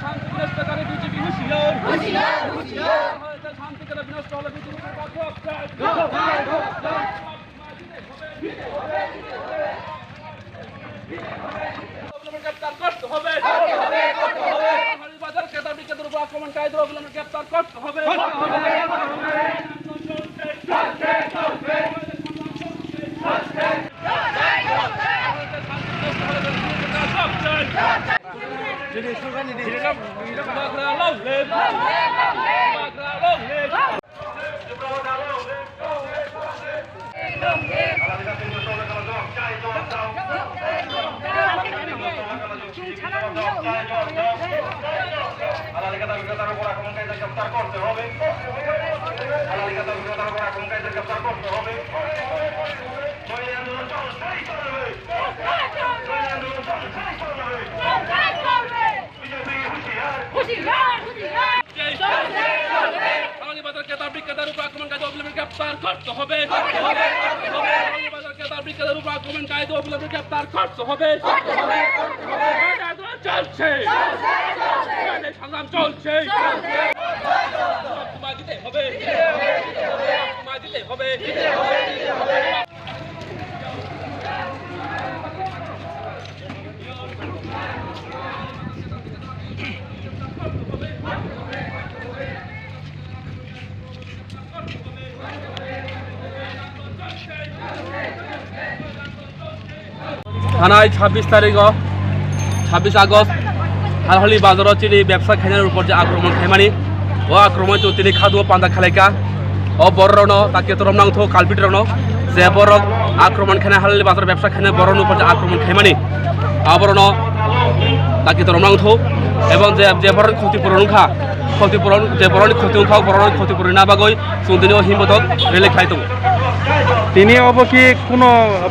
শান্তি বিনষ্টকারী বিজেপি হুঁশিয়ার শান্তি করে বিনষ্ট হলে বিজেপি গ্রেপ্তার করতে হবে বাজার ক্রেতা বিক্রেতার উপর আক্রমণকারীদের অবিলম্বে গ্রেপ্তার করতে হবে বিক্রেতার উপর আক্রমণকারী অবিলম্বে গ্রেপ্তার করতে হবে বিক্রেতার উপর আক্রমণকারী অবিলম্বে গ্রেপ্তার করতে হবে চলছে সংগ্রাম চলছে দিতে হবে দিতে হবে থানায় 26 আগস্ট হালহালি বাজারত চিনি ব্যবসা খাইনার উপর যে আক্রমণ খাইমানি ও আক্রমণ তিনি খাদু পান্দা খালাইকা ও বড় তাকে তরম নাংথ কালপিট রন যে বড় আক্রমণ খানা হালহালি বাজার ব্যবসা খাইনা বড় উপর যে আক্রমণ খাইমানি আবরণ তাকে তরম নাংথ এবং যে বড় ক্ষতিপূরণ যে বড় ক্ষতি উঠাও বড় ক্ষতিপূরণ না বাগৈ সুদিনীয় হিমতক রেলে খাইতো তিনি অবকি কোনো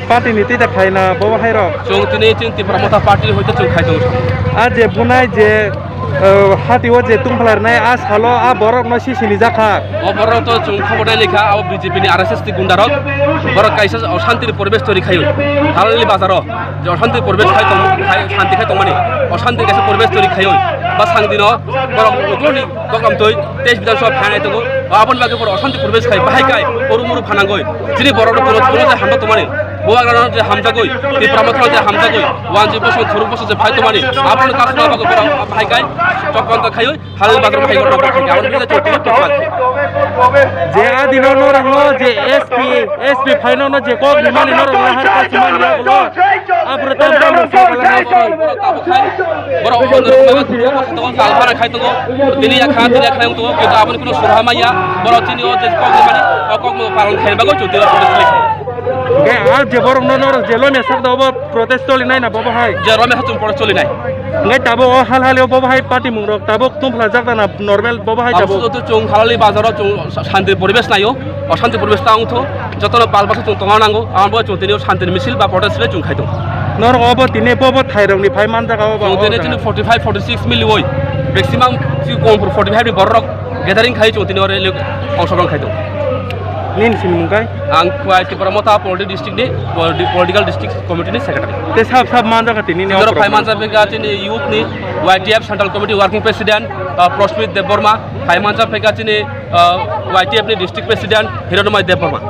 পার্টি নীতি দেখায় না ববাহাইর তিনি ত্রিপুরা পার্টি হইতে চোখ খাইতো আর যে বুনাই যে হাতিও যে তুমফলার নাই আজ হালো আ বরক নয় সিসিনি জাখা ও বড় তো চোখ খবর লেখা ও বিজেপি নি আরএসএস তি গুন্ডারক বড় কাইসা অশান্তির পরিবেশ তৈরি খাইও হালহালি বাজার যে অশান্তির পরিবেশ খাইতো শান্তি খাইতো মানে অশান্তির কাছে পরিবেশ তৈরি খাইও বা সাংদিন বড় উগ্রনি দকাম তৈ তেজ বিধানসভা ফ্যানাই তো আবন লাগে বড় অশান্তি পরিবেশ খাই বাহাই কাই পরুমুরু ফানাঙ্গই যিনি বড় কোনো যে হামদা তোমানি বোয়াগ্রান যে হামজাগই ত্রিপুরা যে হামজাগই ওয়ান যে বছর থরু বছর যে ফাইতো মানে আপন কাছে বাগো বড় বাহাই কাই চক্রান্ত খাইও হালহালি বাজার ভাই গড় খাই আবন বিজে চটি যে আদিন নরং যে এসপি ফাইনো যে কক বিমানি নরং হার কাছে মান লাগলো আপরে তাম তাম বড় কালপারা খাইতো তিনি খাই তো কিন্তু আপন কোনো সুরহা মাইয়া বড় তিনি যে কক বিমানি কক পালন খাই বাগো চটি আর যে বড় নর জেলো মেসাক দাও প্রটেস্ট চলি নাই না বাবা হাই যে রমে হাতুম পড়ে চলি নাই ngay tabo hal বাবা হাই পার্টি মুংরক tabo তুমফলা জাগদা না নরমাল বাবা হাই tabo তো চং হালালি বাজার শান্তির পরিবেশ নাইও অশান্তি পরিবেশ তাউথ যত পাল বাসা চং তঙা নাঙ্গো আমার চং তিনি শান্তির মিছিল বা প্রটেস্টে চং খাইতো নর অব তিনি বব থাইরংনি ফাই মান জাগা অব তিনি 45 46 মিলি ওই ম্যাক্সিমাম কম 45 নি বড় গ্যাদারিং খাই চং তিনি অংশগ্রহণ খাইতো nin sin mungkai ang kwai Tripura political district committee ni secretary te sab man jaga tini ne pai man jabe ga tini youth ni YTF central committee working president Prosmit Deborma pai man jabe ga tini YTF ni district president Hironomai Deborma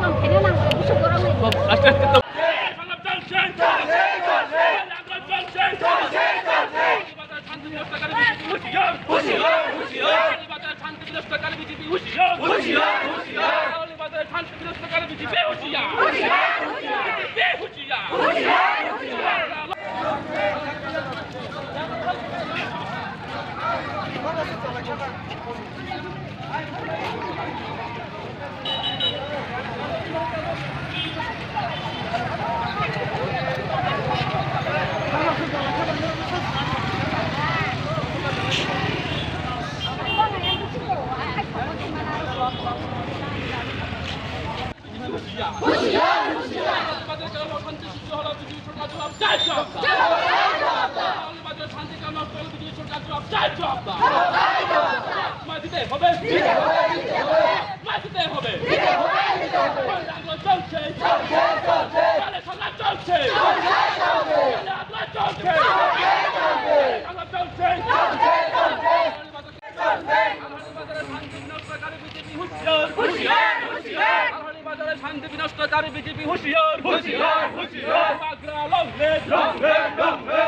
Chelsea! BJP হুঁশিয়ার হুঁশিয়ার হুঁশিয়ার বাগরা লংলে লংলে লংলে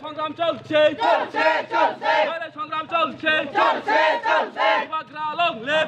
সংগ্রাম চলছে সংগ্রাম চলছে long live